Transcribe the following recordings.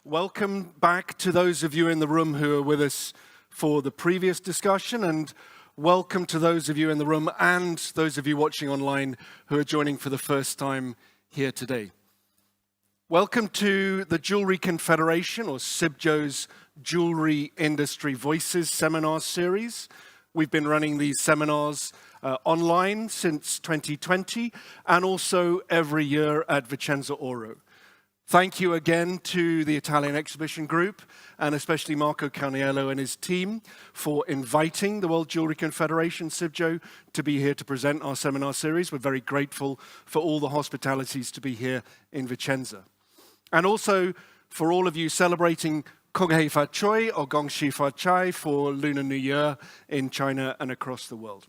Welcome back to those of you in the room who are with us for the previous discussion, and welcome to those of you in the room and those of you watching online who are joining for the first time here today. Welcome to the Jewelry Confederation, or CIBJO's Jewelry Industry Voices seminar series. We've been running these seminars online since 2020 and also every year at Vicenza Oro. Thank you again to the Italian Exhibition Group and especially Marco Carniello and his team for inviting the World Jewelry Confederation, CIBJO, to be here to present our seminar series. We're very grateful for all the hospitalities to be here in Vicenza. And also for all of you celebrating Kong Hei Fa Choi or Gong Xi Fa Chai for Lunar New Year in China and across the world.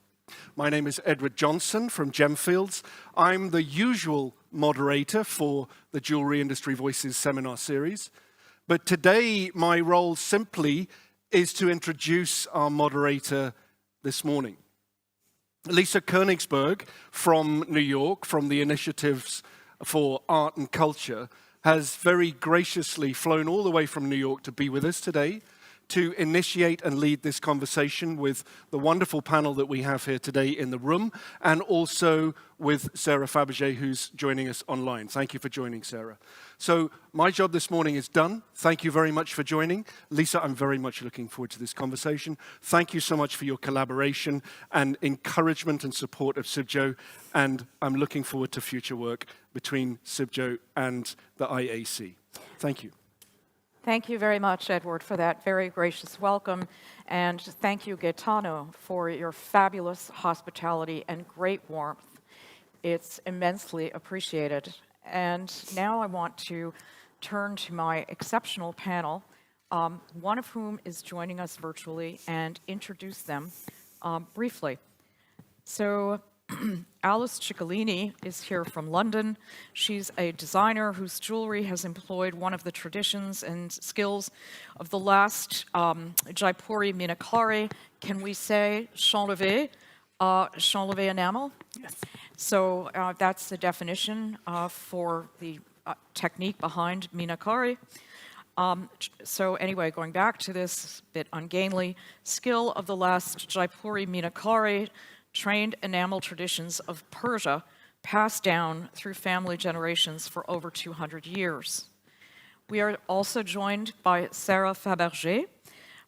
My name is Edward Johnson from Gemfields. I'm the usual moderator for the Jewelry Industry Voices seminar series. But today, my role simply is to introduce our moderator this morning. Lisa Koenigsberg from New York, from the Initiatives for Art and Culture, has very graciously flown all the way from New York to be with us today, to initiate and lead this conversation with the wonderful panel that we have here today in the room, and also with Sarah Fabergé, who's joining us online. Thank you for joining, Sarah. So my job this morning is done. Thank you very much for joining. Lisa, I'm very much looking forward to this conversation. Thank you so much for your collaboration and encouragement and support of CIBJO, and I'm looking forward to future work between CIBJO and the IAC. Thank you. Thank you very much, Edward, for that very gracious welcome. And thank you, Gaetano, for your fabulous hospitality and great warmth. It's immensely appreciated. And now I want to turn to my exceptional panel, one of whom is joining us virtually, and introduce them briefly. So Alice Cicolini is here from London. She's a designer whose jewelry has employed one of the traditions and skills of the last Jaipuri meenakari. Can we say chanlevé enamel? Yes. So that's the definition for the technique behind meenakari. So anyway, going back to this bit ungainly skill of the last Jaipuri meenakari, trained enamel traditions of Persia passed down through family generations for over 200 years. We are also joined by Sarah Fabergé,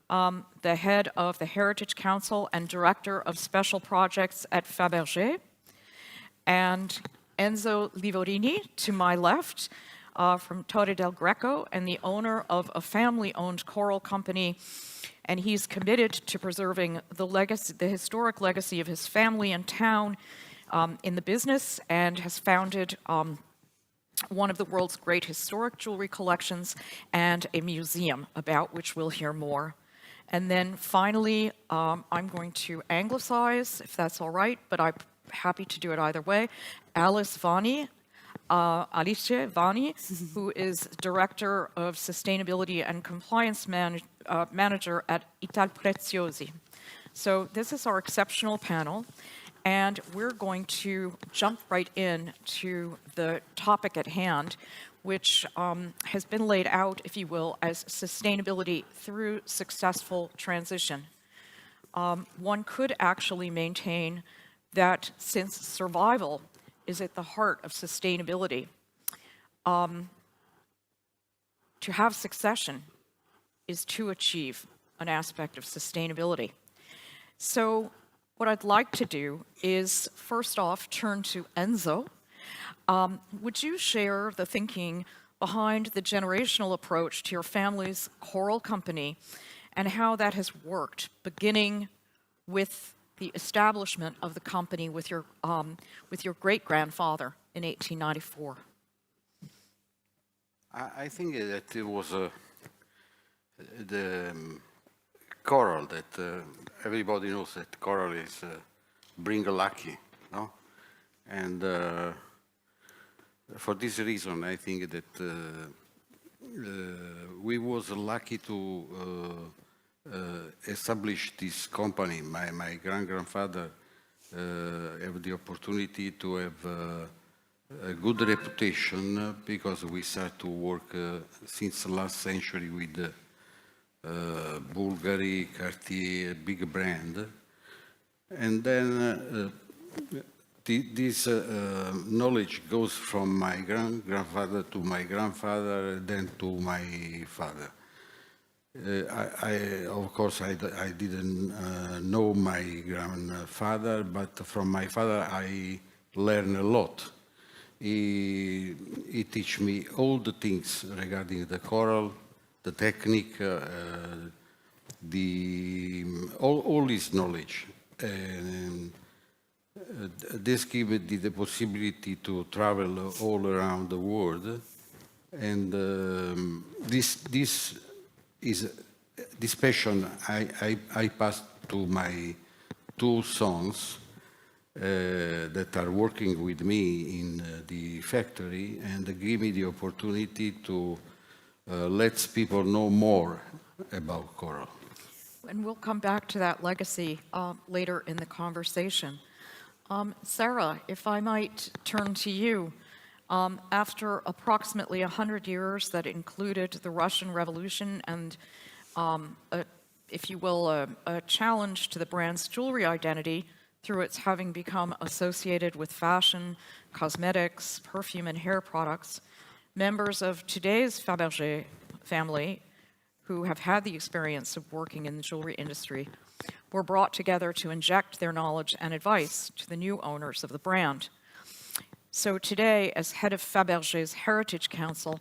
the head of the Heritage Council and director of special projects at Fabergé, and Enzo Liverino, to my left, from Torre del Greco, and the owner of a family-owned coral company, and he's committed to preserving the legacy, the historic legacy of his family and town in the business, and has founded one of the world's great historic jewelry collections and a museum about which we'll hear more. And then finally, I'm going to anglicize, if that's all right, but I'm happy to do it either way, Alice Vanni, who is Director of Sustainability and Compliance Manager at Italpreziosi. So this is our exceptional panel, and we're going to jump right in to the topic at hand, which has been laid out, if you will, as sustainability through successful transition. One could actually maintain that since survival is at the heart of sustainability, to have succession is to achieve an aspect of sustainability. So what I'd like to do is first off turn to Enzo. Would you share the thinking behind the generational approach to your family's coral company and how that has worked, beginning with the establishment of the company with your great-grandfather in 1894? I think that it was the coral that everybody knows that coral is bring lucky, no? And for this reason, I think that we was lucky to establish this company. My grandfather have the opportunity to have a good reputation because we start to work since the last century with Bulgari, Cartier, big brand. And then this knowledge goes from my grandfather to my grandfather, then to my father. Of course, I didn't know my grandfather, but from my father I learned a lot. He teach me all the things regarding the coral, the technique, all his knowledge. And this gave me the possibility to travel all around the world, and this passion I passed to my two sons that are working with me in the factory, and give me the opportunity to let people know more about coral. And we'll come back to that legacy later in the conversation. Sarah, if I might turn to you. After approximately 100 years that included the Russian Revolution and, if you will, a challenge to the brand's jewelry identity through its having become associated with fashion, cosmetics, perfume, and hair products, members of today's Fabergé family, who have had the experience of working in the jewelry industry, were brought together to inject their knowledge and advice to the new owners of the brand. So today, as head of Fabergé's Heritage Council,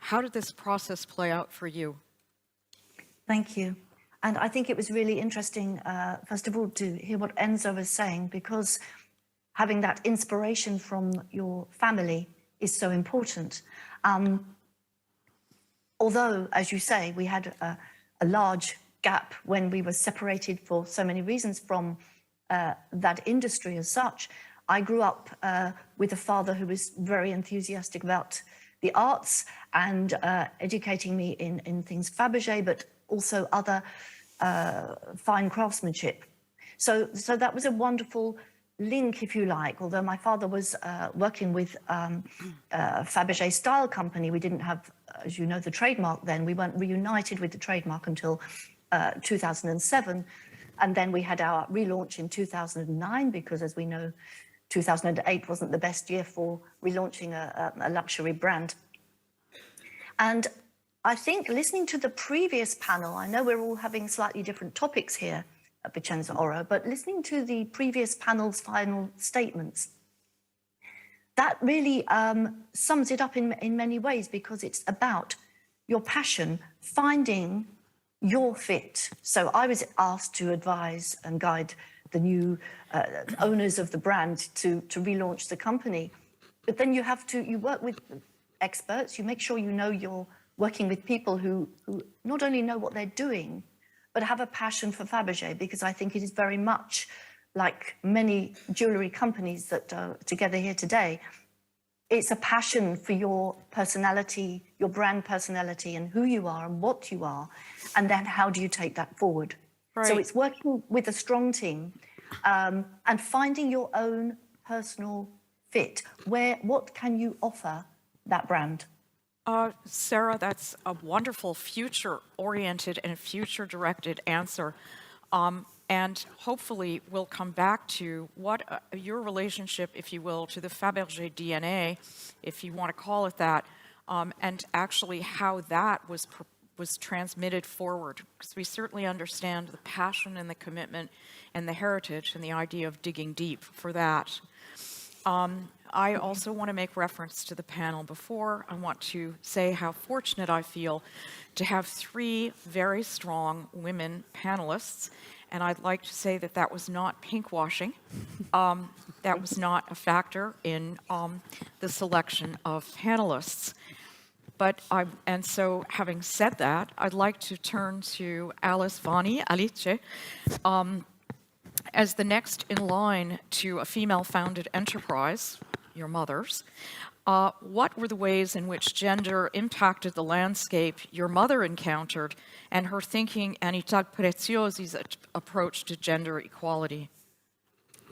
how did this process play out for you? Thank you. And I think it was really interesting, first of all, to hear what Enzo was saying, because having that inspiration from your family is so important. Although, as you say, we had a large gap when we were separated for so many reasons from that industry as such, I grew up with a father who was very enthusiastic about the arts and educating me in things Fabergé, but also other fine craftsmanship. So that was a wonderful link, if you like. Although my father was working with Fabergé Style Company, we didn't have, as you know, the trademark then. We weren't reunited with the trademark until 2007. And then we had our relaunch in 2009, because as we know, 2008 wasn't the best year for relaunching a luxury brand. And I think listening to the previous panel, I know we're all having slightly different topics here at Vicenza Oro, but listening to the previous panel's final statements, that really sums it up in many ways, because it's about your passion, finding your fit. So I was asked to advise and guide the new owners of the brand to relaunch the company. But then you work with experts, you make sure you know you're working with people who not only know what they're doing, but have a passion for Fabergé, because I think it is very much like many jewellery companies that are together here today. It's a passion for your personality, your brand personality, and who you are and what you are, and then how do you take that forward? Right. So it's working with a strong team and finding your own personal fit. What can you offer that brand? Sarah, that's a wonderful future-oriented and future-directed answer. And hopefully we'll come back to what your relationship, if you will, to the Fabergé DNA, if you want to call it that, and actually how that was transmitted forward. Because we certainly understand the passion and the commitment and the heritage and the idea of digging deep for that. I also want to make reference to the panel before. I want to say how fortunate I feel to have three very strong women panelists. And I'd like to say that that was not pinkwashing. That was not a factor in the selection of panelists. And so having said that, I'd like to turn to Vanni, Alice, as the next in line to a female-founded enterprise, your mother's. What were the ways in which gender impacted the landscape your mother encountered and her thinking and Italpreziosi's approach to gender equality?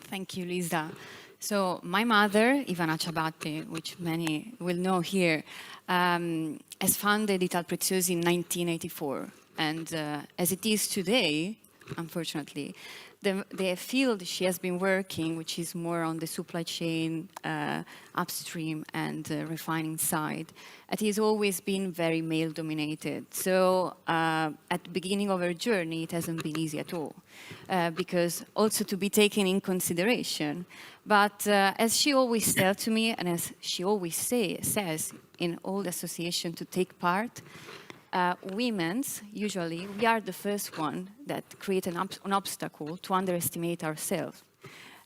Thank you, Lisa. So my mother, Ivana Ciabatti, which many will know here, has founded Italpreziosi in 1984. And as it is today, unfortunately, the field she has been working, which is more on the supply chain, upstream and refining side, it has always been very male-dominated. So at the beginning of her journey, it hasn't been easy at all, because also to be taken in consideration. But as she always tells to me, and as she always says in all the association to take part, women's, usually, we are the first one that create an obstacle to underestimate ourselves.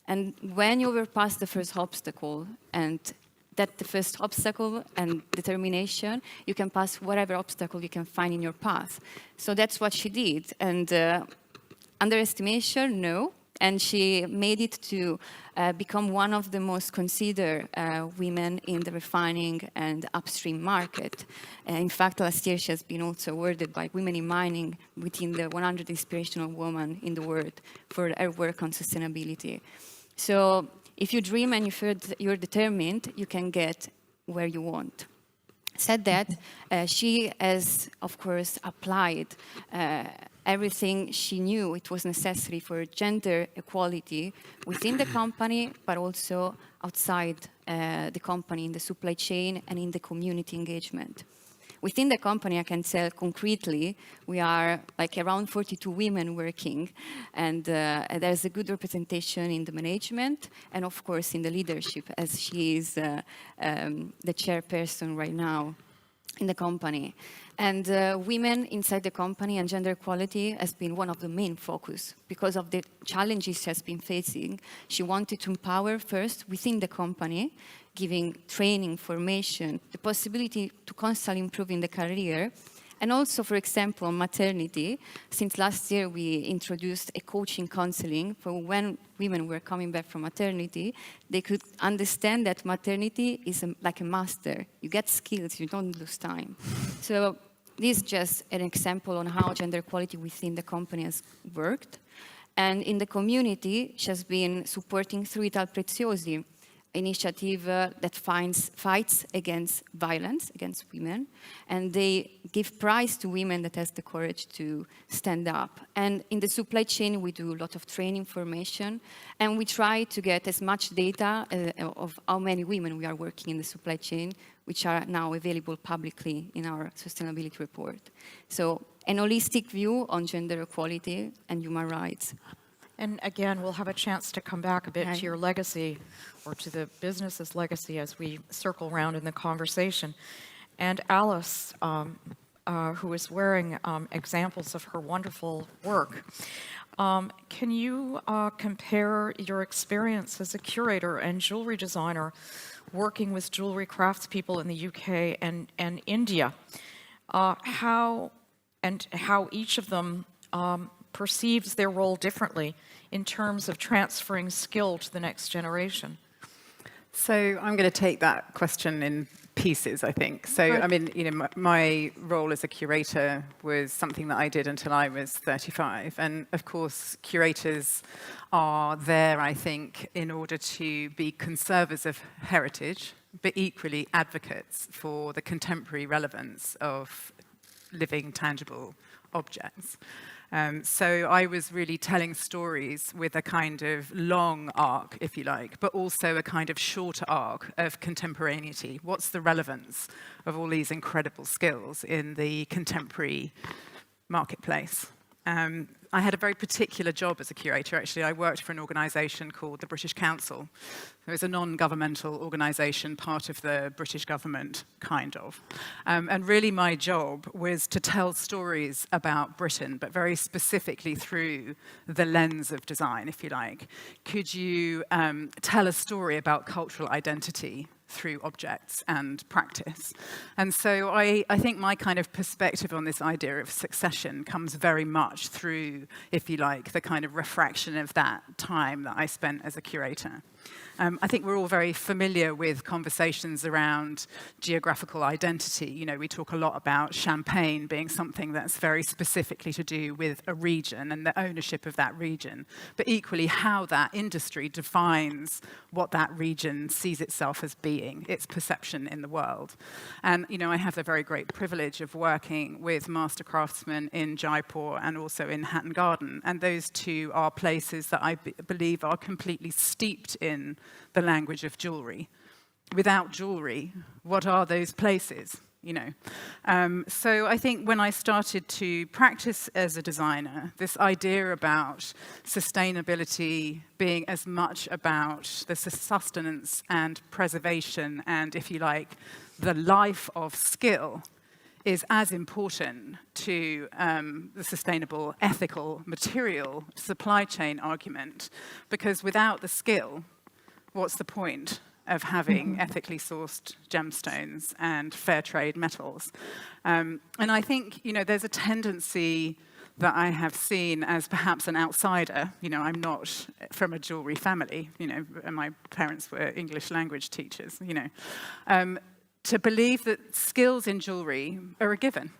And when you overpass the first obstacle, and that the first obstacle and determination, you can pass whatever obstacle you can find in your path. So that's what she did. And underestimation, no. And she made it to become one of the most considered women in the refining and upstream market. In fact, last year she has been also awarded by Women in Mining within the 100 inspirational women in the world for her work on sustainability. So if you dream and you're determined, you can get where you want. Said that, she has, of course, applied everything she knew it was necessary for gender equality within the company, but also outside the company, in the supply chain and in the community engagement. Within the company, I can tell concretely, we are like around 42 women working, and there's a good representation in the management and, of course, in the leadership, as she is the chairperson right now in the company. And women inside the company and gender equality has been one of the main focus because of the challenges she has been facing. She wanted to empower first within the company, giving training, formation, the possibility to constantly improve in the career. And also, for example, on maternity, since last year we introduced a coaching counseling for when women were coming back from maternity, they could understand that maternity is like a master. You get skills, you don't lose time. So this is just an example on how gender equality within the company has worked. And in the community, she has been supporting through Italpreziosi, initiative that fights against violence against women, and they give prize to women that has the courage to stand up. And in the supply chain, we do a lot of training, formation, and we try to get as much data of how many women we are working in the supply chain, which are now available publicly in our sustainability report. So an holistic view on gender equality and human rights. And again, we'll have a chance to come back a bit to your legacy, or to the business's legacy, as we circle around in the conversation. And Alice, who is wearing examples of her wonderful work, can you compare your experience as a curator and jewelry designer working with jewelry craftspeople in the UK and India? How each of them perceives their role differently in terms of transferring skill to the next generation? So I'm going to take that question in pieces, I think. So, I mean, you know, my role as a curator was something that I did until I was 35. And of course, curators are there, I think, in order to be conservers of heritage, but equally advocates for the contemporary relevance of living, tangible objects. So I was really telling stories with a kind of long arc, if you like, but also a kind of shorter arc of contemporaneity. What's the relevance of all these incredible skills in the contemporary marketplace? I had a very particular job as a curator, actually. I worked for an organisation called the British Council. It was a non-governmental organisation, part of the British government, kind of. And really my job was to tell stories about Britain, but very specifically through the lens of design, if you like. Could you tell a story about cultural identity through objects and practice? And so I think my kind of perspective on this idea of succession comes very much through, if you like, the kind of refraction of that time that I spent as a curator. I think we're all very familiar with conversations around geographical identity. You know, we talk a lot about champagne being something that's very specifically to do with a region and the ownership of that region, but equally how that industry defines what that region sees itself as being, its perception in the world. And, you know, I have the very great privilege of working with master craftsmen in Jaipur and also in Hatton Garden, and those two are places that I believe are completely steeped in the language of jewelry. Without jewelry, what are those places? You know, so I think when I started to practice as a designer, this idea about sustainability being as much about the sustenance and preservation and, if you like, the life of skill is as important to the sustainable, ethical, material supply chain argument, because without the skill, what's the point of having ethically sourced gemstones and fair trade metals? And I think, you know, there's a tendency that I have seen as perhaps an outsider. You know, I'm not from a jewelry family, you know, and my parents were English language teachers, you know, to believe that skills in jewelry are a given.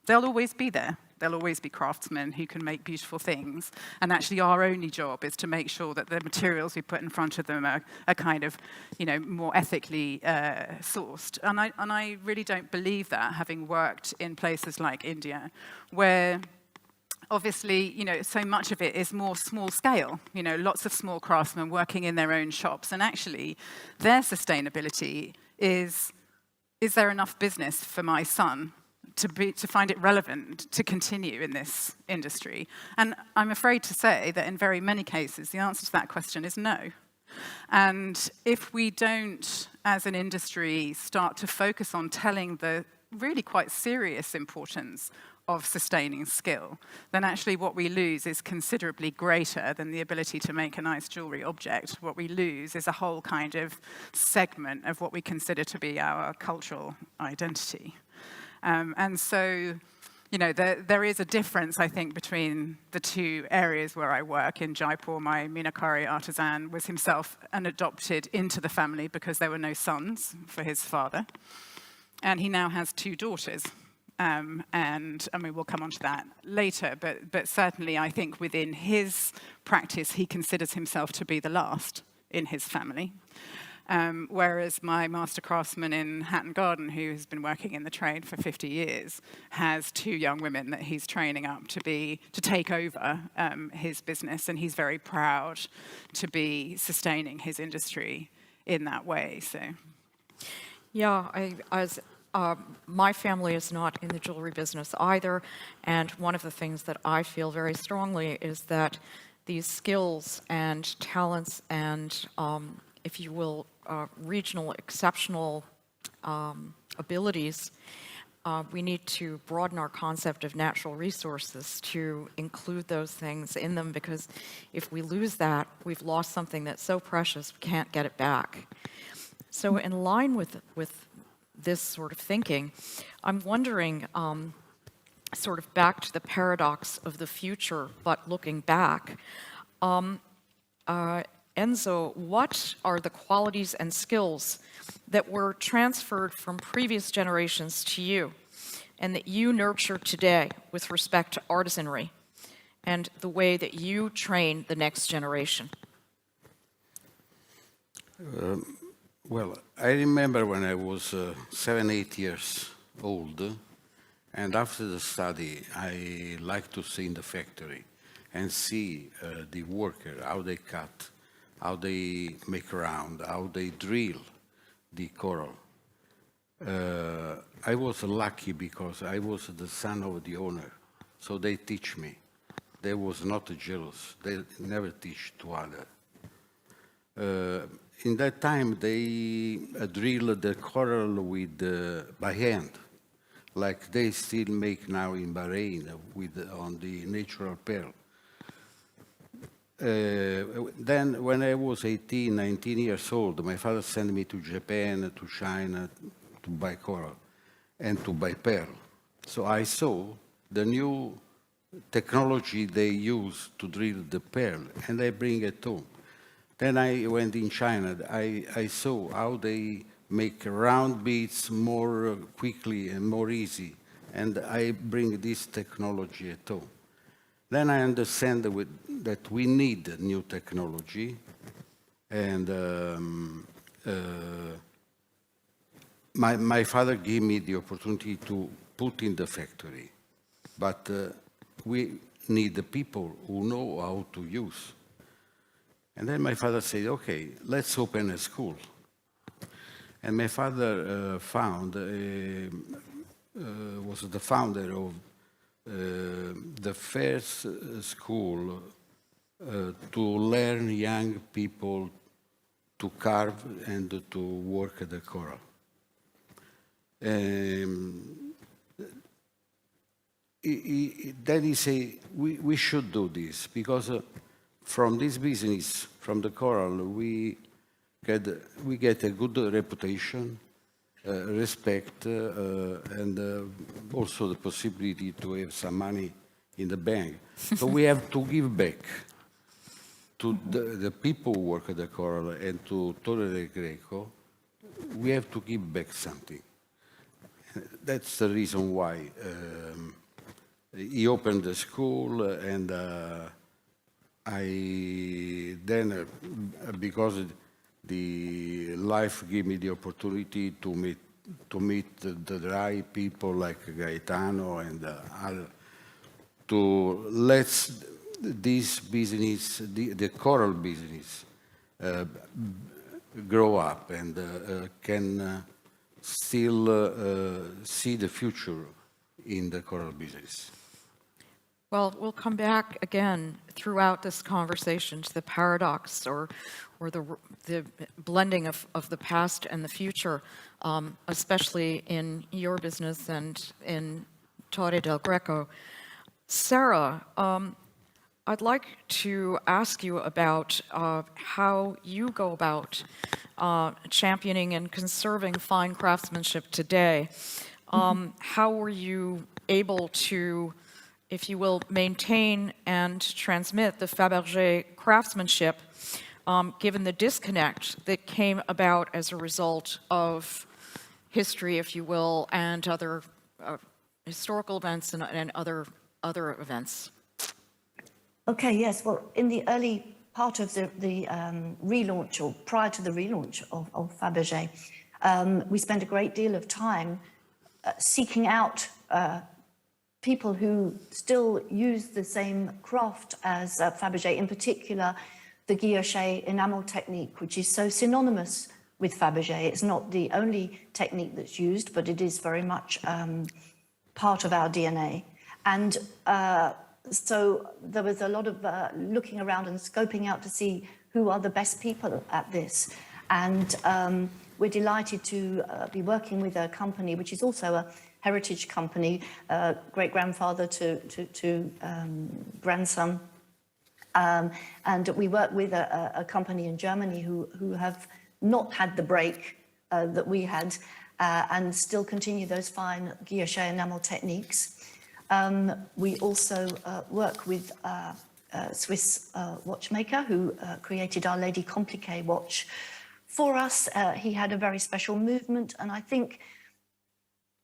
They'll always be there. There'll always be craftsmen who can make beautiful things. And actually our only job is to make sure that the materials we put in front of them are kind of, you know, more ethically sourced. And I really don't believe that, having worked in places like India, where obviously, you know, so much of it is more small scale, you know, lots of small craftsmen working in their own shops. And actually their sustainability is there enough business for my son to find it relevant to continue in this industry? And I'm afraid to say that in very many cases, the answer to that question is no. And if we don't, as an industry, start to focus on telling the really quite serious importance of sustaining skill, then actually what we lose is considerably greater than the ability to make a nice jewelry object. What we lose is a whole kind of segment of what we consider to be our cultural identity. And so, you know, there is a difference, I think, between the two areas where I work. In Jaipur, my meenakari artisan was himself adopted into the family because there were no sons for his father. And he now has 2 daughters. And I mean, we'll come on to that later, but certainly I think within his practice, he considers himself to be the last in his family. Whereas my master craftsman in Hatton Garden, who has been working in the trade for 50 years, has 2 young women that he's training up to take over his business, and he's very proud to be sustaining his industry in that way. So, yeah, my family is not in the jewelry business either, and one of the things that I feel very strongly is that these skills and talents and, if you will, regional exceptional abilities, we need to broaden our concept of natural resources to include those things in them, because if we lose that, we've lost something that's so precious we can't get it back. So in line with this sort of thinking, I'm wondering, sort of back to the paradox of the future, but looking back, Enzo, what are the qualities and skills that were transferred from previous generations to you and that you nurture today with respect to artisanry and the way that you train the next generation? Well, I remember when I was 7, 8 years old, and after the study, I liked to see in the factory and see the worker, how they cut, how they make round, how they drill the coral. I was lucky because I was the son of the owner, so they teach me. They was not jealous. They never teach to others. In that time, they drilled the coral by hand, like they still make now in Bahrain on the natural pearl. Then, when I was 18, 19 years old, my father sent me to Japan, to China, to buy coral and to buy pearl. So I saw the new technology they use to drill the pearl, and I bring it home. Then I went in China. I saw how they make round beads more quickly and more easy. And I bring this technology at home. Then I understand that we need new technology. And my father gave me the opportunity to put in the factory. But we need the people who know how to use. And then my father said, okay, let's open a school. And my father was the founder of the first school to learn young people to carve and to work at the coral. Then he said, we should do this, because from this business, from the coral, we get a good reputation, respect, and also the possibility to have some money in the bank. So we have to give back to the people who work at the coral and to Torre del Greco. We have to give back something. That's the reason why he opened the school, and because the life gave me the opportunity to meet the dry people like Gaetano and to let this business, the coral business, grow up and can still see the future in the coral business. Well, we'll come back again throughout this conversation to the paradox or the blending of the past and the future, especially in your business and in Torre del Greco. Sarah, I'd like to ask you about how you go about championing and conserving fine craftsmanship today. How were you able to, if you will, maintain and transmit the Fabergé craftsmanship, given the disconnect that came about as a result of history, if you will, and other historical events and other events? Okay, yes. Well, in the early part of the relaunch, or prior to the relaunch of Fabergé, we spent a great deal of time seeking out people who still use the same craft as Fabergé, in particular the guilloché enamel technique, which is so synonymous with Fabergé. It's not the only technique that's used, but it is very much part of our DNA. And so there was a lot of looking around and scoping out to see who are the best people at this. And we're delighted to be working with a company which is also a heritage company, great-grandfather to grandson. And we work with a company in Germany who have not had the break that we had and still continue those fine guilloché enamel techniques. We also work with a Swiss watchmaker who created our Lady Compliqué watch for us. He had a very special movement, and I think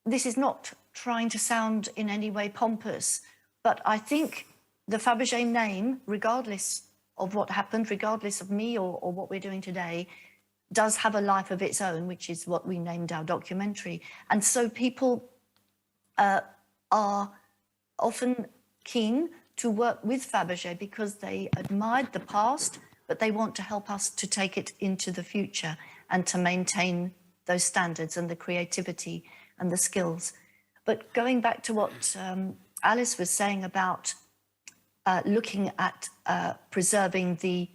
this is not trying to sound in any way pompous, but I think the Fabergé name, regardless of what happened, regardless of me or what we're doing today, does have a life of its own, which is what we named our documentary. And so people are often keen to work with Fabergé because they admired the past, but they want to help us to take it into the future and to maintain those standards and the creativity and the skills. But going back to what Alice was saying about looking at preserving the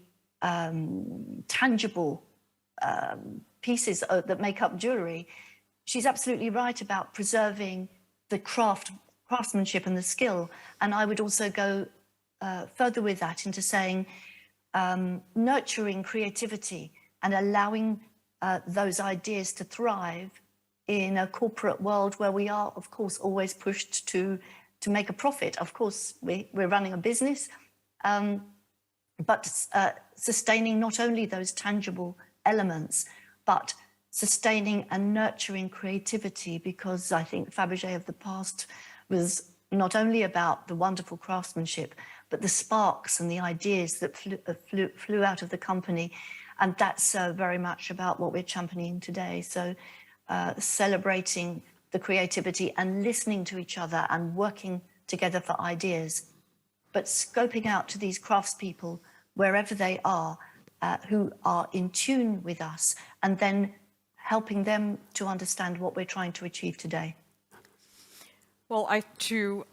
tangible pieces that make up jewellery, she's absolutely right about preserving the craftsmanship and the skill. And I would also go further with that into saying nurturing creativity and allowing those ideas to thrive in a corporate world where we are, of course, always pushed to make a profit. Of course, we're running a business, but sustaining not only those tangible elements, but sustaining and nurturing creativity, because I think Fabergé of the past was not only about the wonderful craftsmanship, but the sparks and the ideas that flew out of the company. And that's very much about what we're championing today. So celebrating the creativity and listening to each other and working together for ideas, but scoping out to these craftspeople wherever they are, who are in tune with us, and then helping them to understand what we're trying to achieve today. Well, to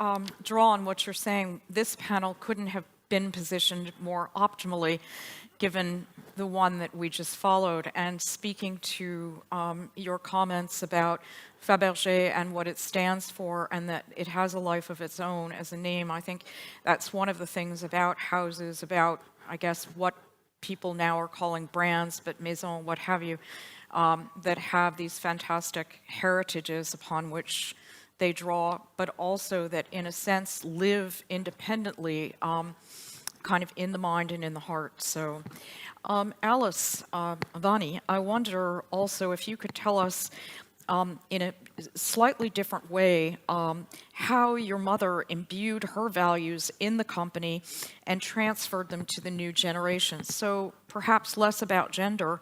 draw on what you're saying, this panel couldn't have been positioned more optimally given the one that we just followed. And speaking to your comments about Fabergé and what it stands for, and that it has a life of its own as a name, I think that's one of the things about houses, about, I guess, what people now are calling brands, but maison, what have you, that have these fantastic heritages upon which they draw, but also that, in a sense, live independently, kind of in the mind and in the heart. So, Alice, Vanni, I wonder also if you could tell us, in a slightly different way, how your mother imbued her values in the company and transferred them to the new generation. So perhaps less about gender,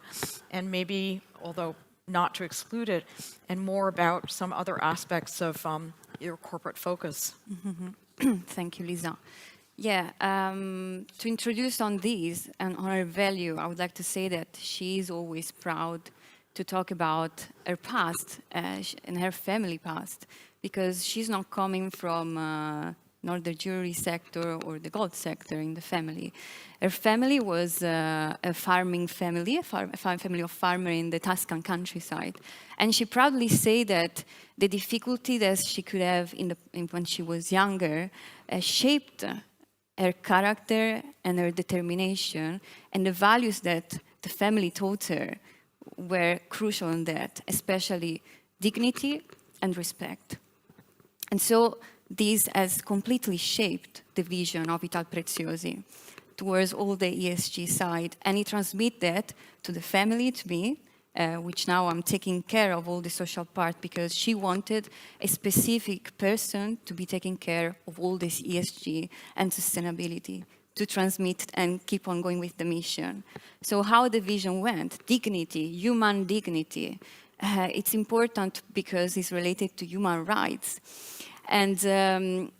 and maybe, although not to exclude it, and more about some other aspects of your corporate focus. Thank you, Lisa. Yeah, to introduce on these and on her value, I would like to say that she is always proud to talk about her past and her family past, because she's not coming from nor the jewelry sector or the gold sector in the family. Her family was a farming family, a family of farmers in the Tuscan countryside. And she proudly said that the difficulty that she could have when she was younger shaped her character and her determination, and the values that the family taught her were crucial in that, especially dignity and respect. And so this has completely shaped the vision of Italpreziosi towards all the ESG side, and it transmits that to the family, to me, which now I'm taking care of all the social part, because she wanted a specific person to be taking care of all this ESG and sustainability, to transmit and keep on going with the mission. So how the vision went, dignity, human dignity, it's important because it's related to human rights. And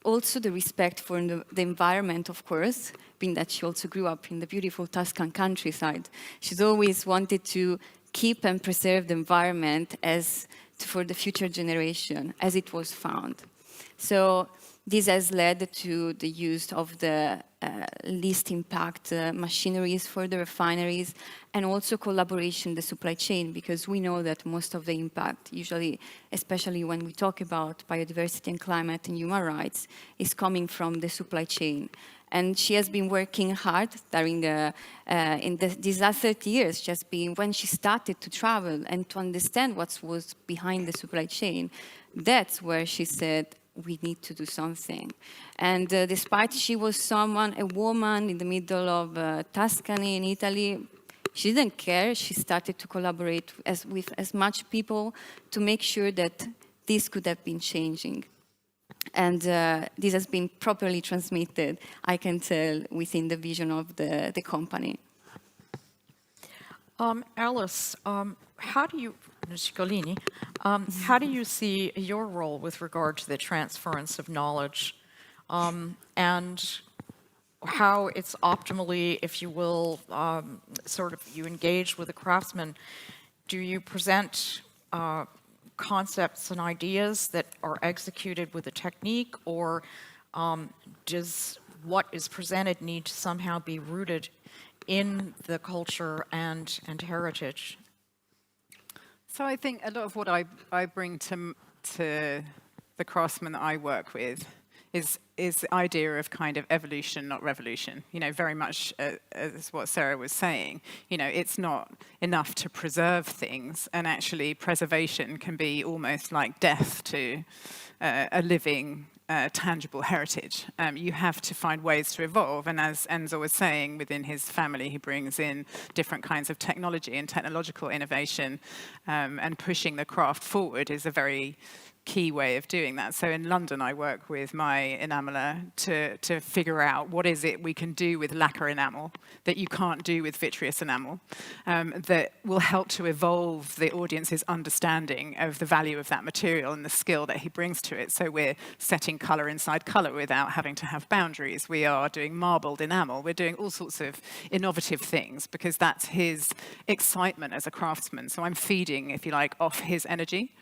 also the respect for the environment, of course, being that she also grew up in the beautiful Tuscan countryside. She's always wanted to keep and preserve the environment for the future generation, as it was found. So this has led to the use of the least impact machineries for the refineries, and also collaboration in the supply chain, because we know that most of the impact, usually, especially when we talk about biodiversity and climate and human rights, is coming from the supply chain. And she has been working hard during in these last 30 years, just being when she started to travel and to understand what was behind the supply chain. That's where she said, we need to do something. And despite she was a woman in the middle of Tuscany in Italy, she didn't care. She started to collaborate with as much people to make sure that this could have been changing. And this has been properly transmitted, I can tell, within the vision of the company. Alice, how do you, Cicolini, how do you see your role with regard to the transference of knowledge, and how it's optimally, if you will, sort of you engage with a craftsman? Do you present concepts and ideas that are executed with a technique, or does what is presented need to somehow be rooted in the culture and heritage? So I think a lot of what I bring to the craftsmen that I work with is the idea of kind of evolution, not revolution. You know, very much as what Sarah was saying. You know, it's not enough to preserve things, and actually preservation can be almost like death to a living tangible heritage. You have to find ways to evolve. And as Enzo was saying, within his family, he brings in different kinds of technology and technological innovation, and pushing the craft forward is a very key way of doing that. So in London, I work with my enameler to figure out what is it we can do with lacquer enamel that you can't do with vitreous enamel, that will help to evolve the audience's understanding of the value of that material and the skill that he brings to it. So we're setting color inside color without having to have boundaries. We are doing marbled enamel. We're doing all sorts of innovative things because that's his excitement as a craftsman. So I'm feeding, if you like, off his energy.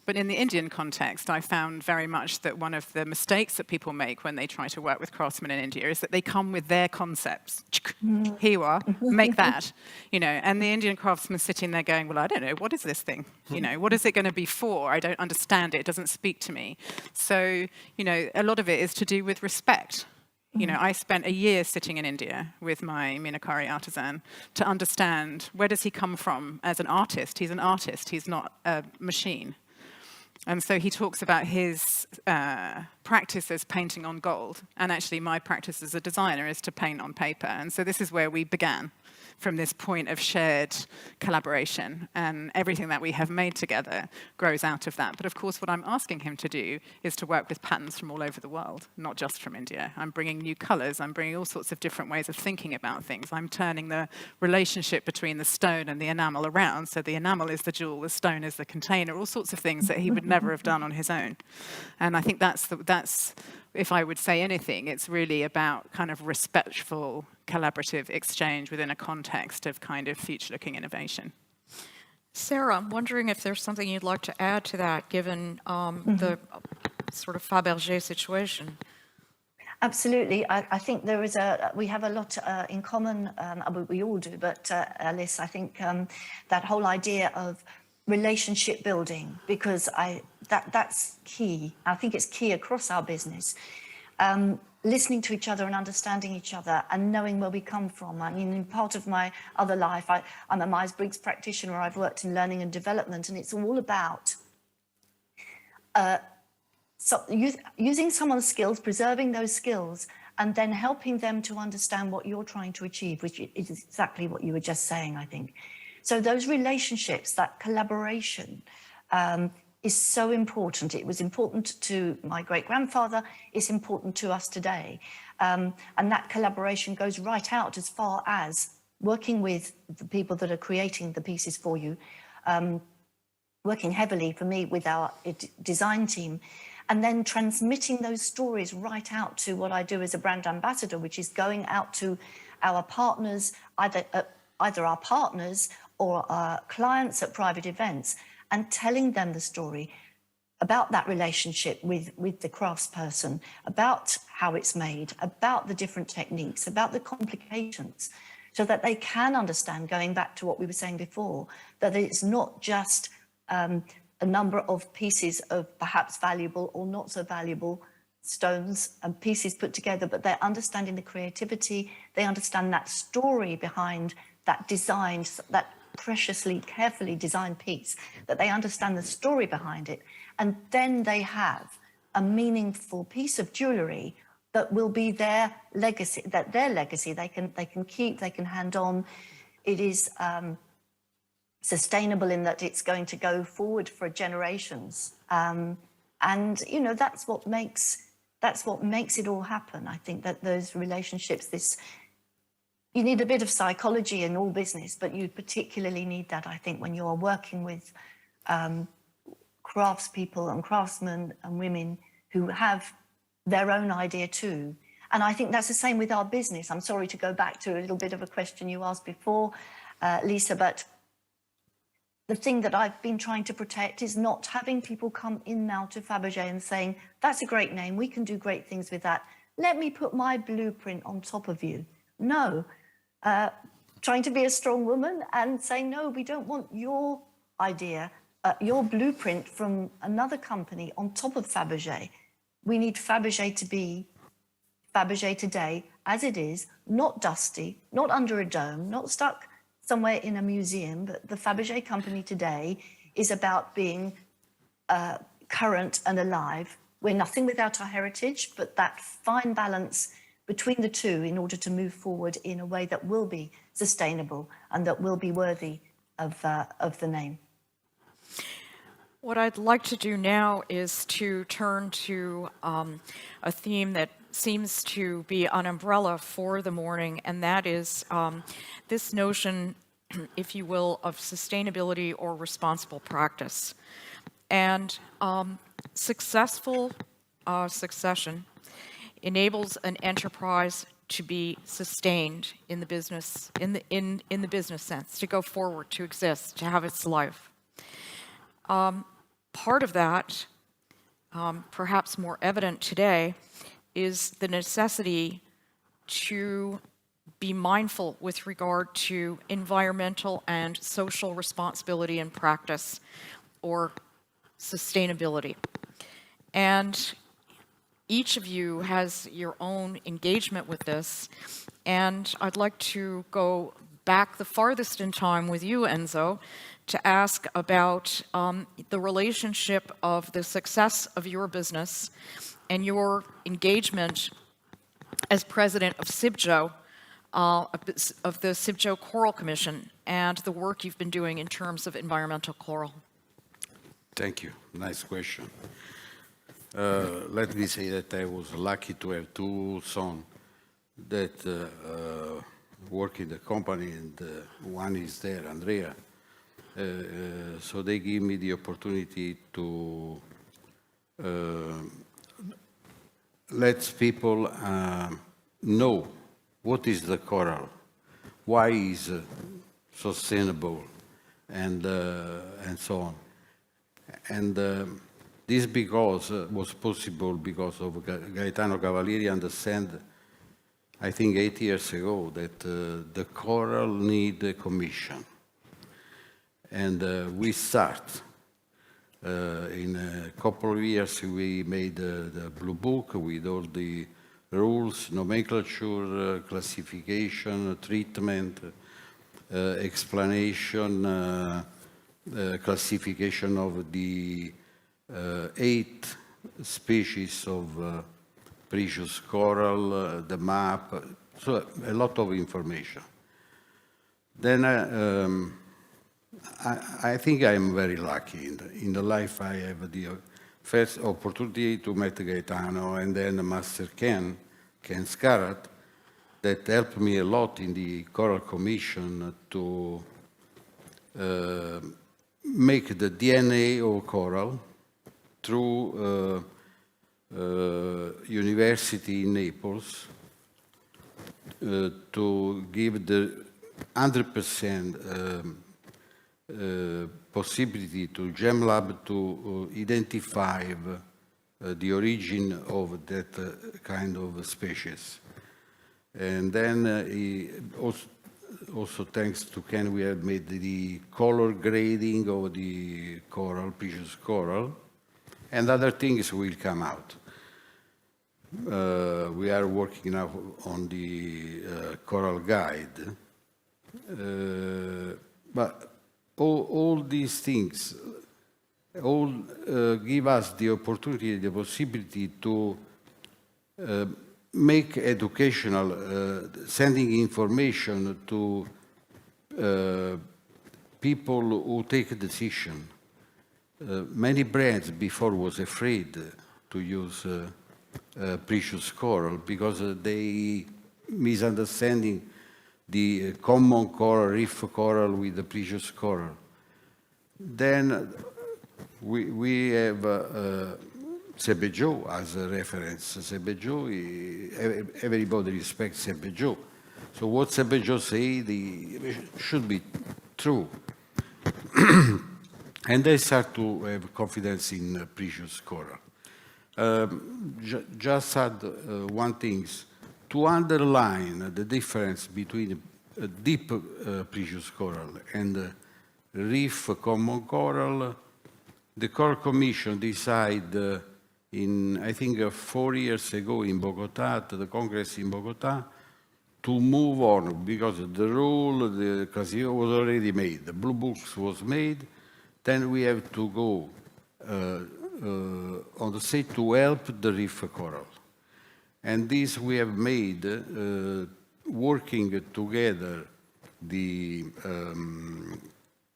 But in the Indian context, I found very much that one of the mistakes that people make when they try to work with craftsmen in India is that they come with their concepts. Here you are, make that. And the Indian craftsman sitting there going, well, I don't know, what is this thing? What is it going to be for? I don't understand it. It doesn't speak to me. So, a lot of it is to do with respect. I spent a year sitting in India with my meenakari artisan to understand where does he come from as an artist. He's an artist. He's not a machine. And so he talks about his practice as painting on gold. And actually, my practice as a designer is to paint on paper. And so this is where we began, from this point of shared collaboration. And everything that we have made together grows out of that. But of course, what I'm asking him to do is to work with patterns from all over the world, not just from India. I'm bringing new colors. I'm bringing all sorts of different ways of thinking about things. I'm turning the relationship between the stone and the enamel around. So the enamel is the jewel, the stone is the container, all sorts of things that he would never have done on his own. And I think that's, if I would say anything, it's really about kind of respectful, collaborative exchange within a context of kind of future-looking innovation. Sarah, I'm wondering if there's something you'd like to add to that, given the sort of Fabergé situation. Absolutely. I think we have a lot in common, we all do, but Alice, I think that whole idea of relationship building, because that's key. I think it's key across our business. Listening to each other and understanding each other and knowing where we come from. I mean, in part of my other life, I'm a Myers-Briggs practitioner. I've worked in learning and development, and it's all about using someone's skills, preserving those skills, and then helping them to understand what you're trying to achieve, which is exactly what you were just saying, I think. So those relationships, that collaboration, is so important. It was important to my great-grandfather. It's important to us today. And that collaboration goes right out as far as working with the people that are creating the pieces for you, working heavily for me with our design team, and then transmitting those stories right out to what I do as a brand ambassador, which is going out to our partners, either our partners or our clients at private events, and telling them the story about that relationship with the craftsperson, about how it's made, about the different techniques, about the complications, so that they can understand, going back to what we were saying before, that it's not just a number of pieces of perhaps valuable or not so valuable stones and pieces put together, but they're understanding the creativity, they understand that story behind that design, that preciously, carefully designed piece, that they understand the story behind it, and then they have a meaningful piece of jewellery that will be their legacy, they can keep, they can hand on. It is sustainable in that it's going to go forward for generations, and that's what makes it all happen. I think that those relationships, you need a bit of psychology in all business, but you particularly need that, I think, when you're working with craftspeople and craftsmen and women who have their own idea too. And I think that's the same with our business. I'm sorry to go back to a little bit of a question you asked before, Lisa, but the thing that I've been trying to protect is not having people come in now to Fabergé and saying, that's a great name, we can do great things with that. Let me put my blueprint on top of you. No. Trying to be a strong woman and saying, no, we don't want your idea, your blueprint from another company on top of Fabergé. We need Fabergé to be Fabergé today as it is, not dusty, not under a dome, not stuck somewhere in a museum, but the Fabergé company today is about being current and alive We're nothing without our heritage, but that fine balance between the two in order to move forward in a way that will be sustainable and that will be worthy of the name. What I'd like to do now is to turn to a theme that seems to be an umbrella for the morning, and that is this notion, if you will, of sustainability or responsible practice. And successful succession enables an enterprise to be sustained in the business, in the business sense, to go forward, to exist, to have its life. Part of that, perhaps more evident today, is the necessity to be mindful with regard to environmental and social responsibility in practice, or sustainability. And each of you has your own engagement with this, and I'd like to go back the farthest in time with you, Enzo, to ask about the relationship of the success of your business and your engagement as president of CIBJO, of the CIBJO Coral Commission, and the work you've been doing in terms of environmental coral. Thank you. Nice question. Let me say that I was lucky to have two sons that work in the company, and one is there, Andrea. So they give me the opportunity to let people know what is the coral, why is sustainable, and so on. And this was possible because of Gaetano Cavalieri understand, I think 8 years ago, that the coral need a commission. And we start. In a couple of years, we made the Blue Book with all the rules, nomenclature, classification, treatment, explanation, classification of the 8 species of precious coral, the map, so a lot of information. Then I think I'm very lucky. In the life I have the first opportunity to meet Gaetano, and then Master Ken Scarratt, that helped me a lot in the Coral Commission to make the DNA of coral through university in Naples to give the 100% possibility to GemLab to identify the origin of that kind of species. And then also thanks to Ken, we have made the color grading of the coral, precious coral, and other things will come out. We are working now on the coral guide, but all these things give us the opportunity, the possibility to make educational, sending information to people who take decision. Many brands before was afraid to use precious coral because they misunderstanding the common coral, reef coral with the precious coral. Then we have CIBJO as a reference. CIBJO, everybody respects CIBJO. So what CIBJO say should be true. And they start to have confidence in precious coral. Just add one thing. To underline the difference between deep precious coral and reef common coral, the Coral Commission decided I think 4 years ago in Bogota, at the Congress in Bogota, to move on because the rule, the classification was already made. The Blue Books was made. Then we have to go on the side to help the reef coral. And this we have made working together the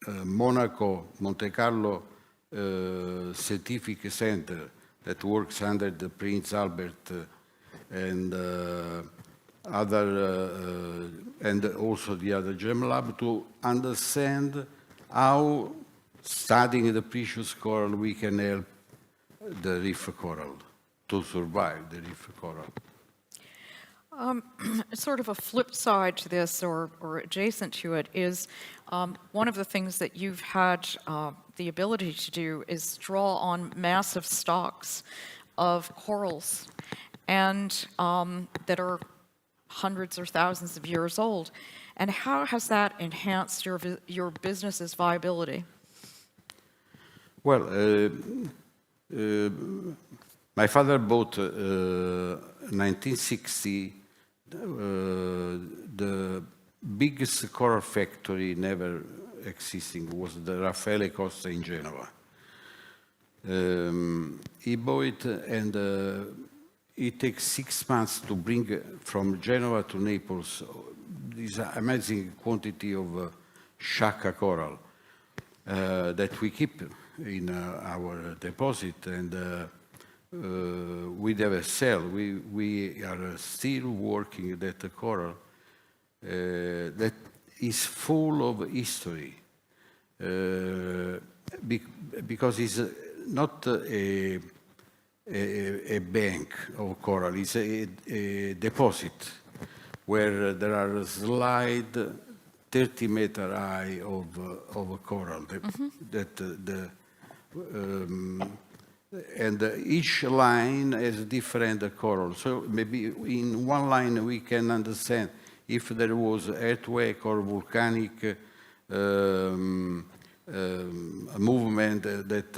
Monaco, Monte Carlo Scientific Center that works under the Prince Albert and and also the other GEM lab to understand how, studying the precious coral, we can help the reef coral to survive, the reef coral. Sort of a flip side to this, or adjacent to it, is one of the things that you've had the ability to do is draw on massive stocks of corals, and that are hundreds or thousands of years old. And how has that enhanced your business's viability? Well, my father bought 1960 the biggest coral factory never existing was the Raffaele Costa in Genova. He bought it, and it takes 6 months to bring from Genova to Naples this amazing quantity of shaka coral that we keep in our deposit, and we never sell. We are still working that coral that is full of history because it's not a bank of coral, it's a deposit where there are slide 30-meter high of coral and each line has different coral. So maybe in one line we can understand if there was earthquake or volcanic movement that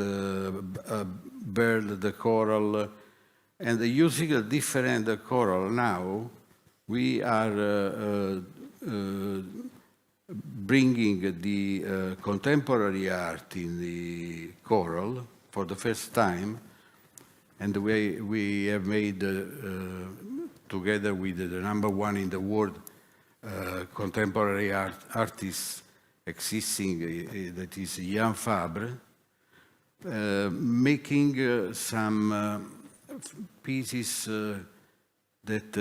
burned the coral. And using a different coral now, we are bringing the contemporary art in the coral for the first time, and we have made, together with the #1 in the world contemporary artist existing, that is Jan Fabre, making some pieces that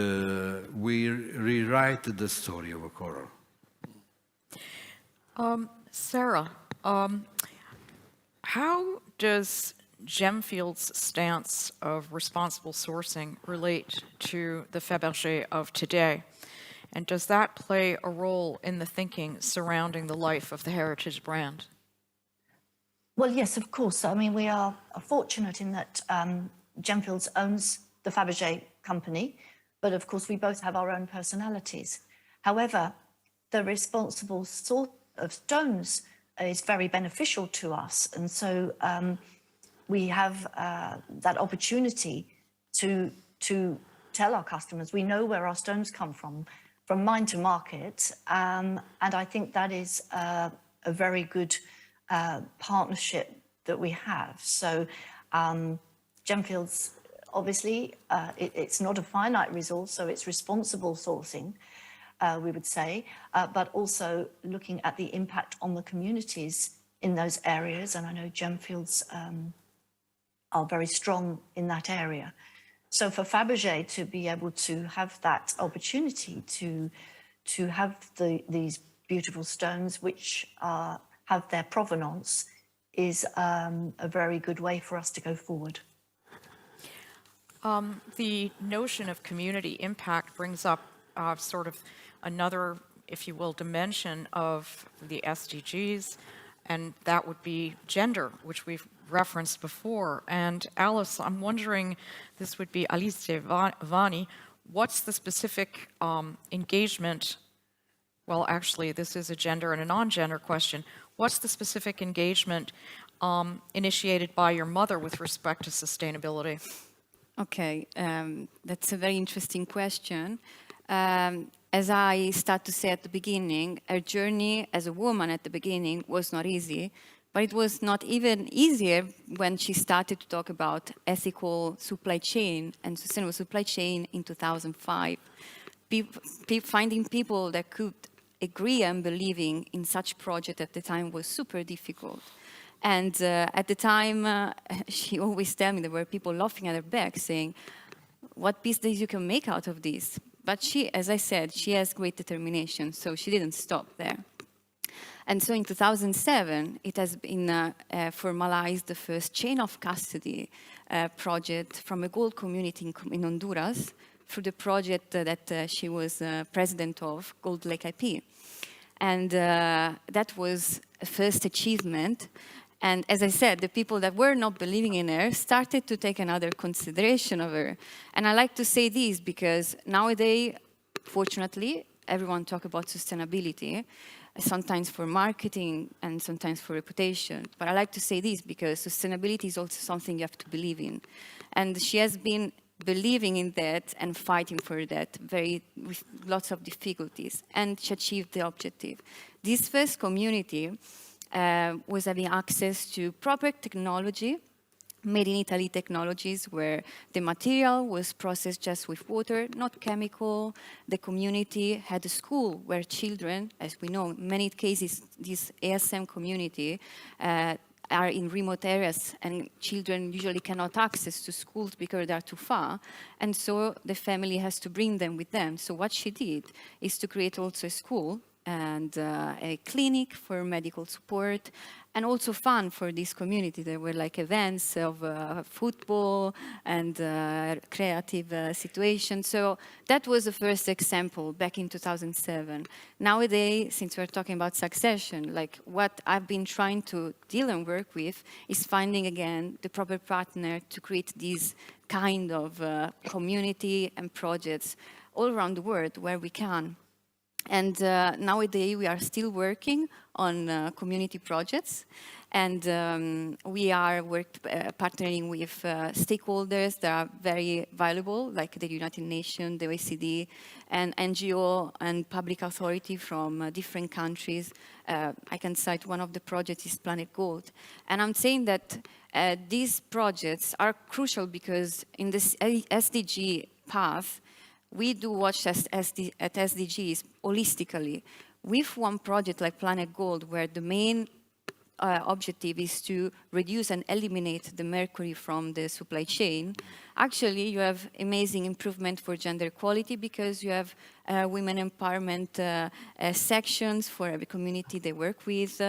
we rewrite the story of a coral. Sarah, how does Gemfields' stance of responsible sourcing relate to the Fabergé of today? And does that play a role in the thinking surrounding the life of the heritage brand? Well, yes, of course. I mean, we are fortunate in that Gemfields owns the Fabergé company, but of course we both have our own personalities. However, the responsible sort of stones is very beneficial to us, and so we have that opportunity to tell our customers we know where our stones come from mine to market, and I think that is a very good partnership that we have. So Gemfields, obviously, it's not a finite resource, so it's responsible sourcing, we would say, but also looking at the impact on the communities in those areas. And I know Gemfields are very strong in that area. So for Fabergé to be able to have that opportunity to have these beautiful stones which have their provenance is a very good way for us to go forward. The notion of community impact brings up sort of another, if you will, dimension of the SDGs, and that would be gender, which we've referenced before. And Alice, I'm wondering, this would be Alice Vanni, what's the specific engagement, well, actually, this is a gender and a non-gender question. What's the specific engagement initiated by your mother with respect to sustainability? Okay, that's a very interesting question. As I start to say at the beginning, her journey as a woman at the beginning was not easy But it was not even easier when she started to talk about ethical supply chain and sustainable supply chain in 2005. Finding people that could agree and believing in such project at the time was super difficult. And at the time, she always tell me there were people laughing at her back saying, what business you can make out of this? But she, as I said, she has great determination, so she didn't stop there. And so in 2007, it has been formalized the first chain of custody project from a gold community in Honduras through the project that she was president of, Gold Lake IP. And that was a first achievement. And as I said, the people that were not believing in her started to take another consideration of her. And I like to say this because nowadays, fortunately, everyone talks about sustainability, sometimes for marketing and sometimes for reputation. But I like to say this because sustainability is also something you have to believe in. And she has been believing in that and fighting for that with lots of difficulties. And she achieved the objective. This first community was having access to proper technology, made in Italy technologies where the material was processed just with water, not chemical. The community had a school where children, as we know, in many cases, this ASM community are in remote areas and children usually cannot access to schools because they are too far. And so the family has to bring them with them. So what she did is to create also a school and a clinic for medical support, and also fun for this community. There were like events of football and creative situations. So that was the first example back in 2007. Nowadays, since we're talking about succession, like what I've been trying to deal and work with is finding again the proper partner to create this kind of community and projects all around the world where we can. And nowadays we are still working on community projects, and we are partnering with stakeholders that are very valuable, like the United Nations, the OECD, and NGO and public authority from different countries. I can cite one of the projects is Planet Gold. And I'm saying that these projects are crucial because in this SDG path, we do watch at SDGs holistically. With one project like Planet Gold, where the main objective is to reduce and eliminate the mercury from the supply chain, actually you have amazing improvement for gender equality because you have women empowerment sections for every community they work with.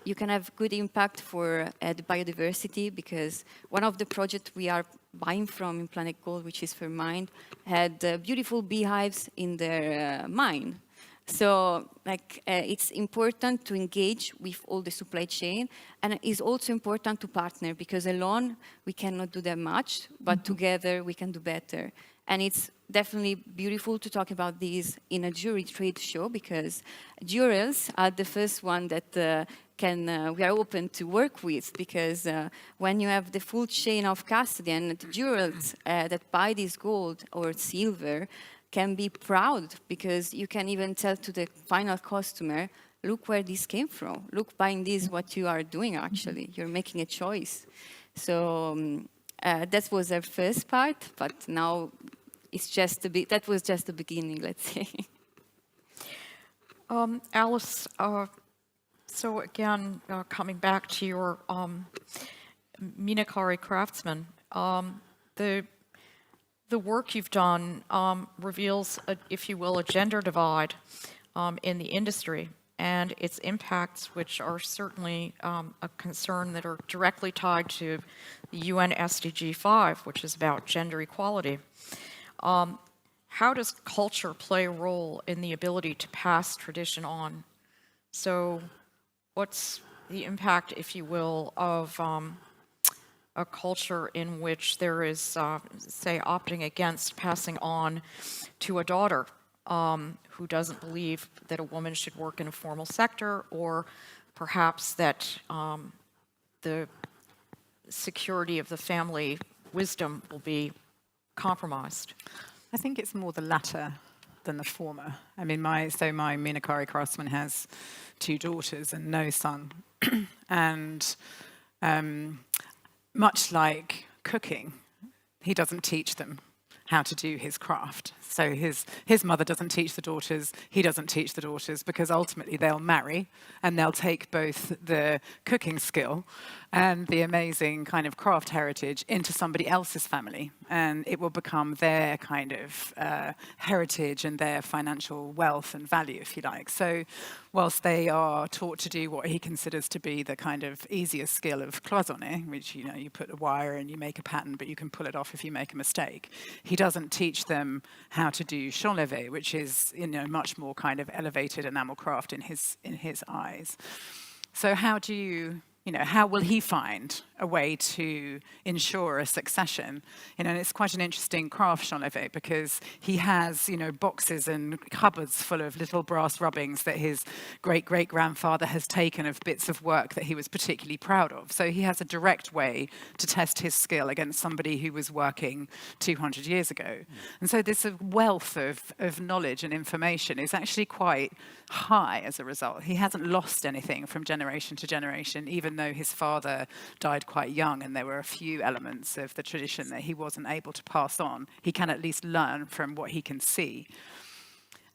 You can have good impact for the biodiversity because one of the projects we are buying from in Planet Gold, which is for mine, had beautiful beehives in their mine. So it's important to engage with all the supply chain, and it's also important to partner because alone we cannot do that much, but together we can do better. And it's definitely beautiful to talk about this in a jury trade show because jurors are the first one that we are open to work with because when you have the full chain of custody and the jurors that buy this gold or silver can be proud because you can even tell to the final customer, look where this came from. Look, buying this, what you are doing actually. You're making a choice. So that was our first part, but now it's just that was just the beginning, let's say. Alice, so again, coming back to your meenakari craftsman, the work you've done reveals, if you will, a gender divide in the industry and its impacts, which are certainly a concern that are directly tied to the UN SDG 5, which is about gender equality. How does culture play a role in the ability to pass tradition on? So what's the impact, if you will, of a culture in which there is, say, opting against passing on to a daughter who doesn't believe that a woman should work in a formal sector, or perhaps that the security of the family wisdom will be compromised? I think it's more the latter. than the former. I mean, my meenakari craftsman has 2 daughters and no son. And much like cooking, he doesn't teach them how to do his craft. So his mother doesn't teach the daughters, he doesn't teach the daughters, because ultimately they'll marry and they'll take both the cooking skill and the amazing kind of craft heritage into somebody else's family. And it will become their kind of heritage and their financial wealth and value, if you like. So whilst they are taught to do what he considers to be the kind of easier skill of cloisonné, which, you know, you put a wire and you make a pattern, but you can pull it off if you make a mistake, he doesn't teach them how to do chanlevé, which is, you know, much more kind of elevated enamel craft in his eyes. So how do you, how will he find a way to ensure a succession? And it's quite an interesting craft, chanlevé, because he has, boxes and cupboards full of little brass rubbings that his great-great-grandfather has taken of bits of work that he was particularly proud of. So he has a direct way to test his skill against somebody who was working 200 years ago. And so this wealth of knowledge and information is actually quite high as a result. He hasn't lost anything from generation to generation, even though his father died quite young and there were a few elements of the tradition that he wasn't able to pass on. He can at least learn from what he can see.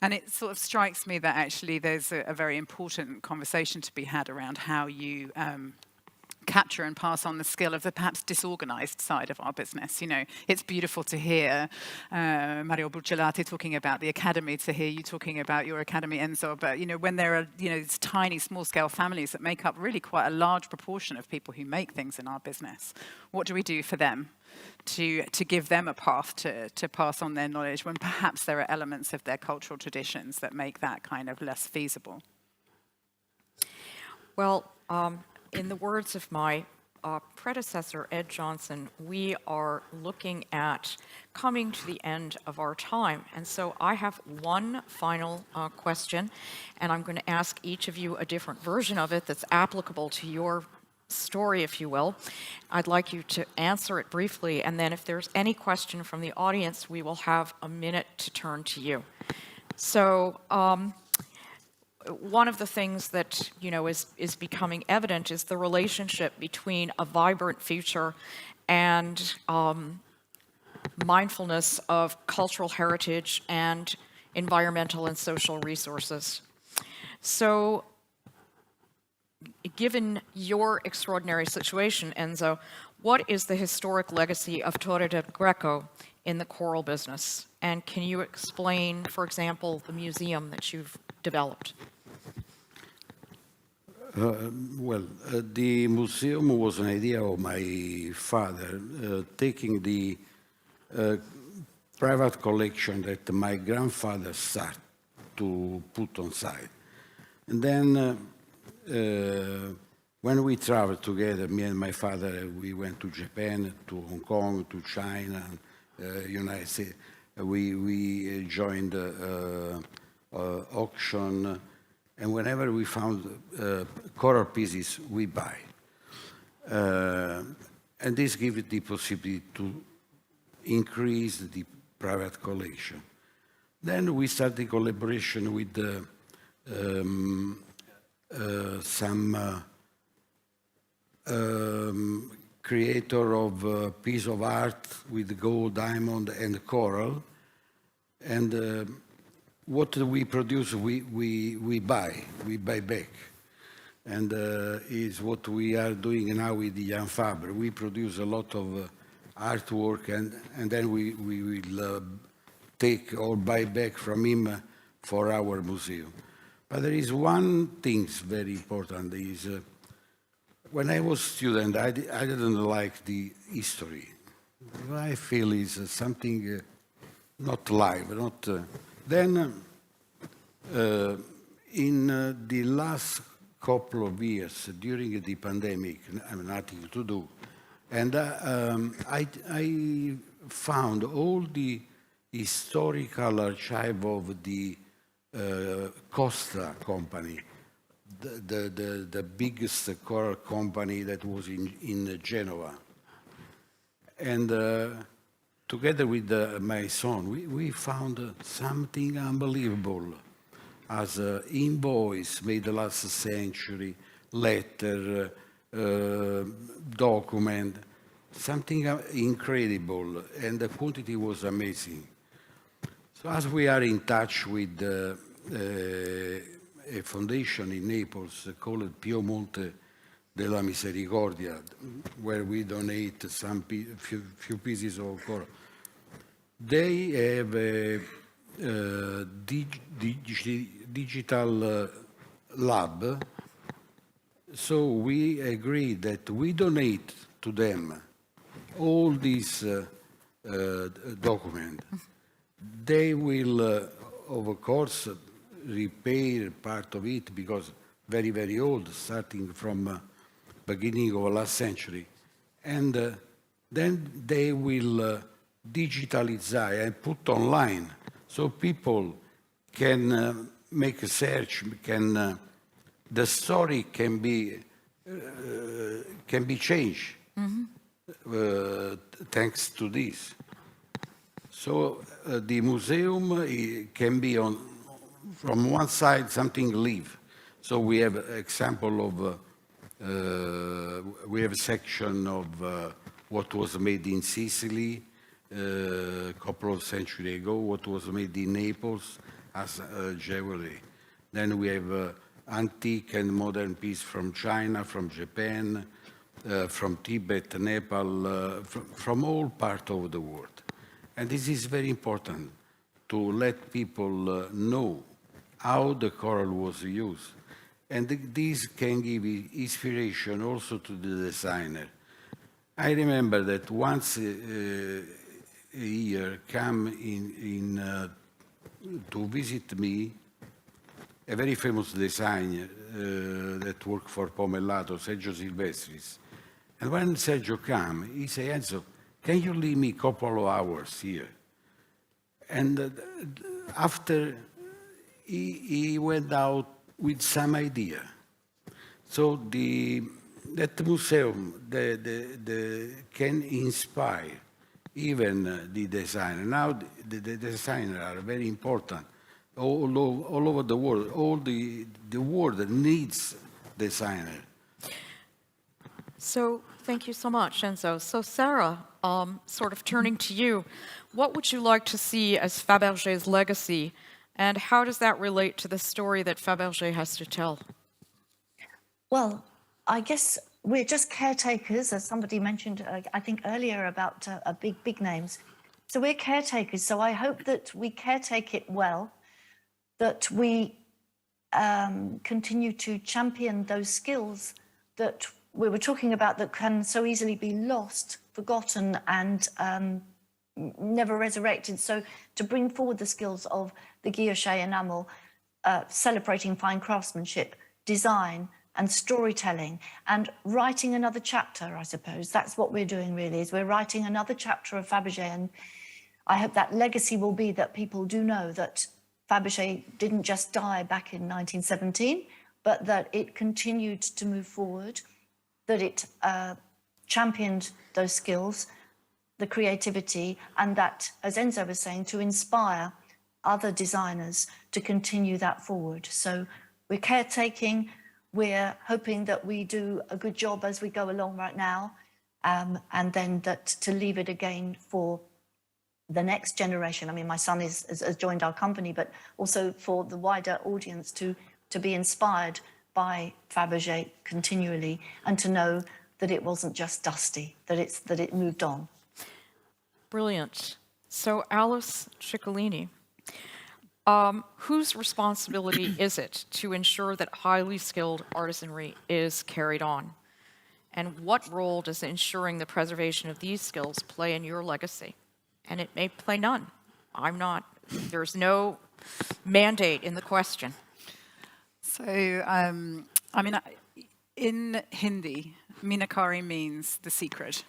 And it sort of strikes me that actually there's a very important conversation to be had around how you capture and pass on the skill of the perhaps disorganized side of our business. It's beautiful to hear Mario Bucciolati talking about the academy, to hear you talking about your academy, Enzo, but when there are these tiny small-scale families that make up really quite a large proportion of people who make things in our business, what do we do for them to give them a path to pass on their knowledge when perhaps there are elements of their cultural traditions that make that kind of less feasible? Well, in the words of my predecessor, Ed Johnson, we are looking at coming to the end of our time. And so I have one final question, and I'm going to ask each of you a different version of it that's applicable to your story, if you will. I'd like you to answer it briefly, and then if there's any question from the audience, we will have a minute to turn to you. So, one of the things that is becoming evident is the relationship between a vibrant future and mindfulness of cultural heritage and environmental and social resources. So, given your extraordinary situation, Enzo, what is the historic legacy of Torre del Greco in the coral business? And can you explain, for example, the museum that you've developed? The museum was an idea of my father, taking the private collection that my grandfather started to put on site. And then when we traveled together, me and my father, we went to Japan, to Hong Kong, to China, United States. We joined auction. And whenever we found coral pieces, we buy. And this gives the possibility to increase the private collection. Then we started collaboration with some creator of a piece of art with gold, diamond, and coral. And what we produce, we buy back. And is what we are doing now with the Jan Faber. We produce a lot of artwork, and then we will take or buy back from him for our museum. But there is one thing very important, is when I was a student, I didn't like the history. What I feel is something not live, not... Then, in the last couple of years, during the pandemic, I have nothing to do, and I found all the historical archive of the Costa company, the biggest coral company that was in Genoa. And together with my son, we found something unbelievable as invoice made the last century, letter, document, something incredible, and the quantity was amazing. So as we are in touch with a foundation in Naples called Piemonte della Misericordia, where we donate some few pieces of coral. They have a digital lab, so we agreed that we donate to them all these documents. They will, of course, repair part of it because very, very old, starting from beginning of last century. And then they will digitalize and put online so people can make a search, the story can be changed thanks to this. So the museum can be from one side something live. So we have example of we have a section of what was made in Sicily a couple of centuries ago, what was made in Naples as jewelry. Then we have antique and modern piece from China, from Japan, from Tibet, Nepal, from all parts of the world. And this is very important to let people know how the coral was used. And this can give inspiration also to the designer. I remember that once a year come to visit me a very famous designer that worked for Pomellato, Sergio Silvestris. And when Sergio came, he said, Enzo, can you leave me a couple of hours here? And after he went out with some idea. So that museum can inspire even the designer. Now the designers are very important all over the world. All the world needs designer. So thank you so much, Enzo. So Sarah, sort of turning to you, what would you like to see as Fabergé's legacy, and how does that relate to the story that Fabergé has to tell? Well, I guess we're just caretakers, as somebody mentioned, I think earlier about big names. So we're caretakers. So I hope that we caretake it well, that we continue to champion those skills that we were talking about that can so easily be lost, forgotten, and never resurrected. So to bring forward the skills of the guilloche enamel, celebrating fine craftsmanship, design, and storytelling, and writing another chapter, I suppose. That's what we're doing really, is we're writing another chapter of Fabergé, and I hope that legacy will be that people do know that Fabergé didn't just die back in 1917, but that it continued to move forward, that it championed those skills, the creativity, and that, as Enzo was saying, to inspire other designers to continue that forward. So we're caretaking, we're hoping that we do a good job as we go along right now, and then that to leave it again for the next generation. I mean, my son has joined our company, but also for the wider audience to be inspired by Fabergé continually, and to know that it wasn't just dusty, that it moved on. Brilliant. So Alice Cicolini, whose responsibility is it to ensure that highly skilled artisanry is carried on? And what role does ensuring the preservation of these skills play in your legacy? And it may play none. There's no mandate in the question. So, I mean, in Hindi, meenakari means the secret.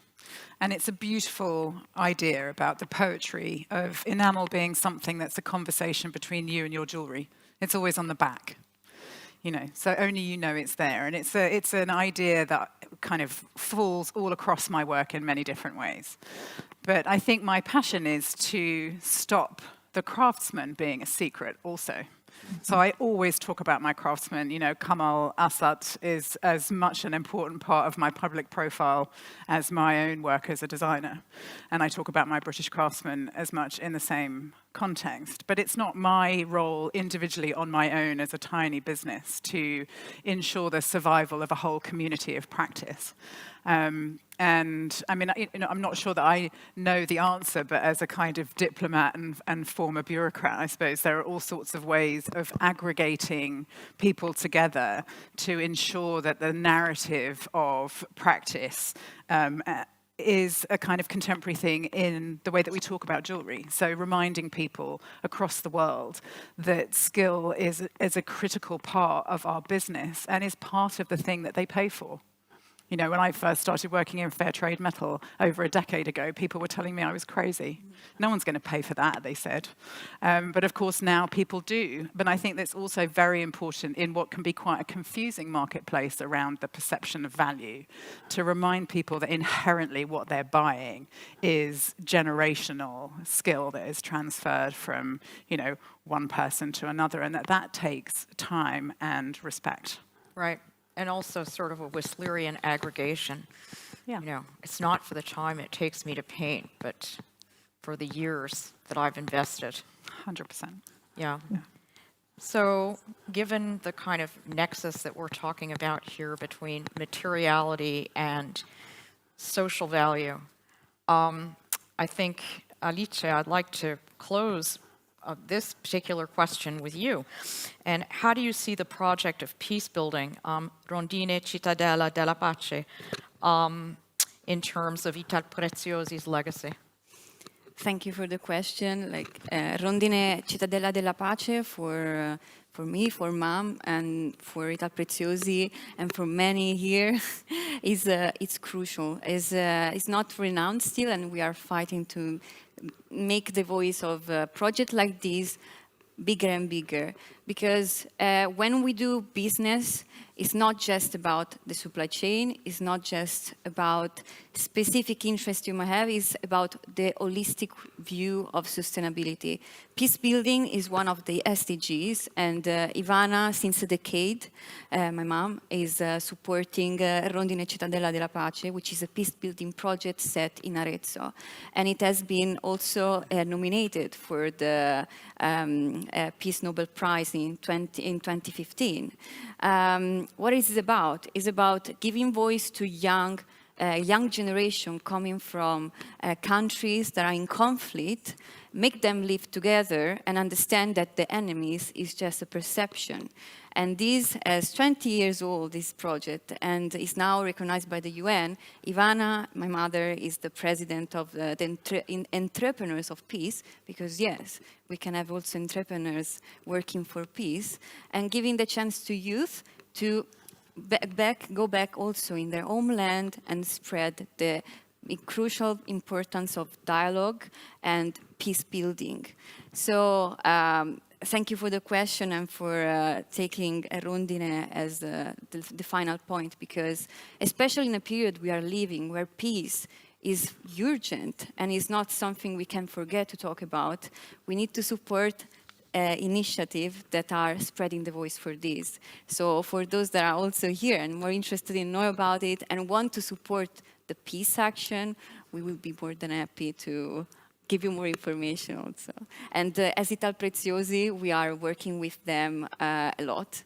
And it's a beautiful idea about the poetry of enamel being something that's a conversation between you and your jewelry. It's always on the back, so only you know it's there. And it's an idea that kind of falls all across my work in many different ways. But I think my passion is to stop the craftsman being a secret also. So I always talk about my craftsmen. You know, Kamal Asat is as much an important part of my public profile as my own work as a designer. And I talk about my British craftsmen as much in the same context. But it's not my role individually on my own as a tiny business to ensure the survival of a whole community of practice. And I mean, I'm not sure that I know the answer, but as a kind of diplomat and former bureaucrat, I suppose there are all sorts of ways of aggregating people together to ensure that the narrative of practice is a kind of contemporary thing in the way that we talk about jewelry. So reminding people across the world that skill is a critical part of our business and is part of the thing that they pay for. You know, when I first started working in fair trade metal over a decade ago, people were telling me I was crazy. No one's going to pay for that, they said. But of course now people do. But I think that's also very important in what can be quite a confusing marketplace around the perception of value, to remind people that inherently what they're buying is generational skill that is transferred from, you know, one person to another, and that takes time and respect. Right. And also sort of a Whistlerian aggregation. Yeah. You know, it's not for the time it takes me to paint, but for the years that I've invested. 100%. Yeah. So given the kind of nexus that we're talking about here between materiality and social value, I think, Alice, I'd like to close this particular question with you. And how do you see the project of peace building, Rondine Cittadella della Pace, in terms of Italpreziosi's legacy? Thank you for the question. Like Rondine Cittadella della Pace for me, for Mom, and for Italpreziosi, and for many here, it's crucial. It's not renowned still, and we are fighting to make the voice of a project like this bigger and bigger. Because when we do business, it's not just about the supply chain, it's not just about specific interests you might have, it's about the holistic view of sustainability. Peace building is one of the SDGs, and Ivana, since a decade, my mom, is supporting Rondine Cittadella della Pace, which is a peace building project set in Arezzo. And it has been also nominated for the Peace Nobel Prize in 2015. What is it about? It's about giving voice to young generation coming from countries that are in conflict, make them live together and understand that the enemies is just a perception. And this is 20 years old, this project, and is now recognized by the UN. Ivana, my mother, is the president of the Entrepreneurs of Peace, because yes, we can have also entrepreneurs working for peace, and giving the chance to youth to go back also in their homeland and spread the crucial importance of dialogue and peace building. So thank you for the question and for taking Rondine as the final point, because especially in a period we are living where peace is urgent and is not something we can forget to talk about, we need to support initiatives that are spreading the voice for this. So for those that are also here and more interested in know about it and want to support the peace action, we will be more than happy to give you more information also. And as Italpreziosi, we are working with them a lot,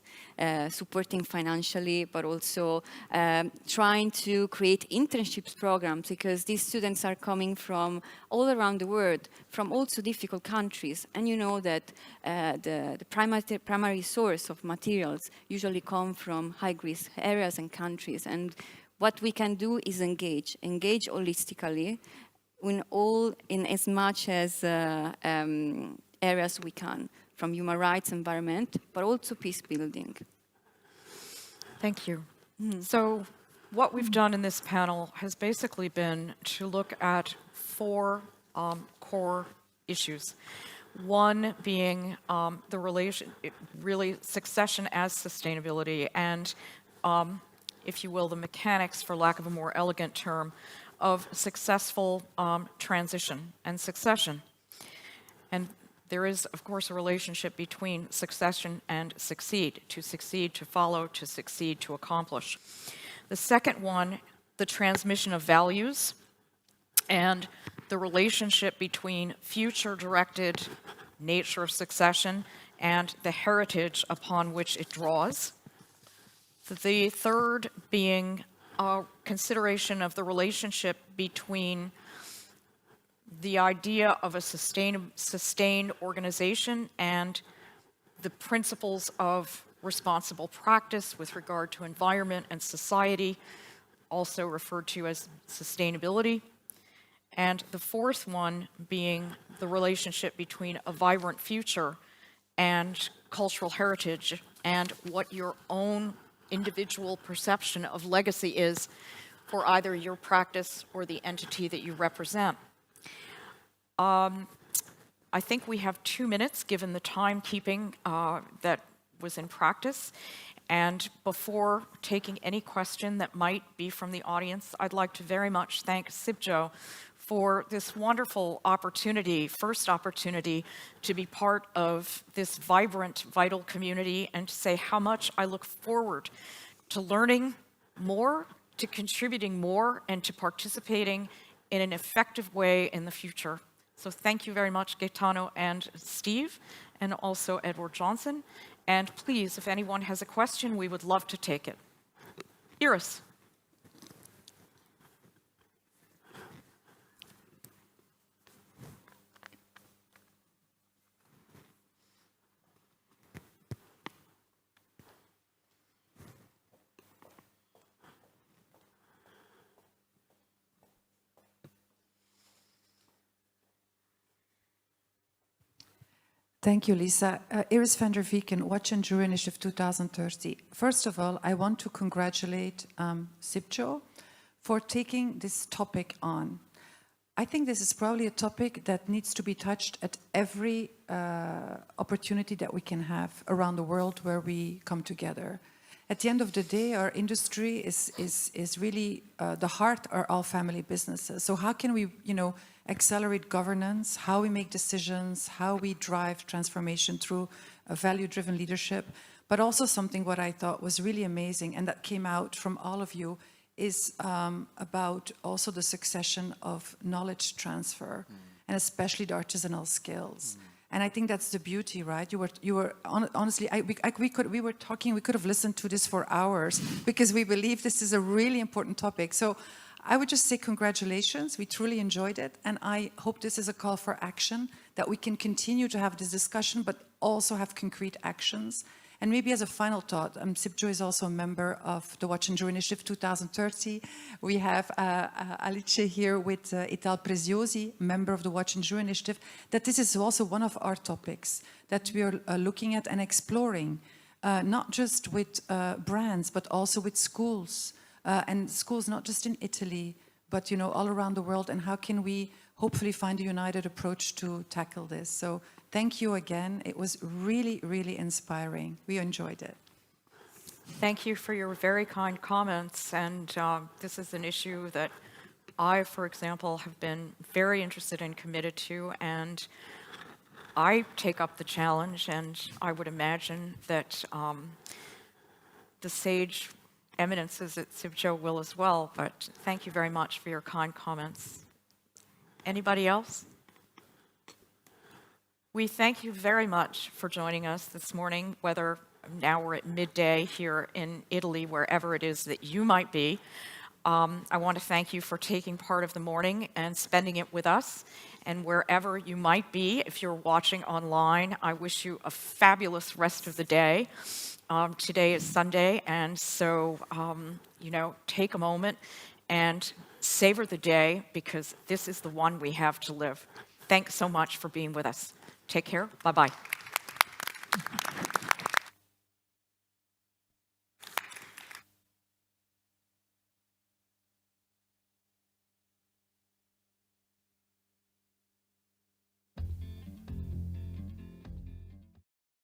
supporting financially, but also trying to create internships programs, because these students are coming from all around the world, from also difficult countries. And you know that the primary source of materials usually come from high-risk areas and countries. And what we can do is engage holistically in as much as areas we can, from human rights, environment, but also peace building. Thank you. So what we've done in this panel has basically been to look at 4 core issues. One being the really succession as sustainability, and if you will, the mechanics, for lack of a more elegant term, of successful transition and succession. And there is, of course, a relationship between succession and succeed, to follow, to succeed, to accomplish. The second one, the transmission of values and the relationship between future-directed nature of succession and the heritage upon which it draws. The third being a consideration of the relationship between the idea of a sustained organization and the principles of responsible practice with regard to environment and society, also referred to as sustainability. And the fourth one being the relationship between a vibrant future and cultural heritage and what your own individual perception of legacy is for either your practice or the entity that you represent. I think we have 2 minutes, given the timekeeping that was in practice. And before taking any question that might be from the audience, I'd like to very much thank CIBJO for this wonderful opportunity, first opportunity, to be part of this vibrant, vital community, and to say how much I look forward to learning more, to contributing more, and to participating in an effective way in the future. So thank you very much, Gaetano and Steve, and also Edward Johnson. And please, if anyone has a question, we would love to take it. Iris. Thank you, Lisa. Iris van der Vieken, Watch and Jury Initiative 2030. First of all, I want to congratulate CIBJO for taking this topic on. I think this is probably a topic that needs to be touched at every opportunity that we can have around the world where we come together. At the end of the day, our industry is really, the heart are all family businesses. So how can we, accelerate governance, how we make decisions, how we drive transformation through a value-driven leadership, but also something what I thought was really amazing and that came out from all of you is about also the succession of knowledge transfer and especially the artisanal skills. And I think that's the beauty, right? You were honestly, we were talking, we could have listened to this for hours because we believe this is a really important topic. So I would just say congratulations, we truly enjoyed it. And I hope this is a call for action, that we can continue to have this discussion, but also have concrete actions. And maybe as a final thought, CIBJO is also a member of the Watch and Jury Initiative 2030. We have Alice here with Italpreziosi, member of the Watch and Jury Initiative, that this is also one of our topics that we are looking at and exploring, not just with brands, but also with schools, and schools not just in Italy, but all around the world, and how can we hopefully find a united approach to tackle this. So thank you again. It was really, really inspiring. We enjoyed it. Thank you for your very kind comments. And this is an issue that I, for example, have been very interested and committed to. And I take up the challenge, and I would imagine that the sage eminences at CIBJO will as well. But thank you very much for your kind comments. Anybody else? We thank you very much for joining us this morning, whether now we're at midday here in Italy, wherever it is that you might be. I want to thank you for taking part of the morning and spending it with us. And wherever you might be, if you're watching online, I wish you a fabulous rest of the day. Today is Sunday, and so, take a moment and savor the day, because this is the one we have to live. Thanks so much for being with us. Take care. Bye-bye.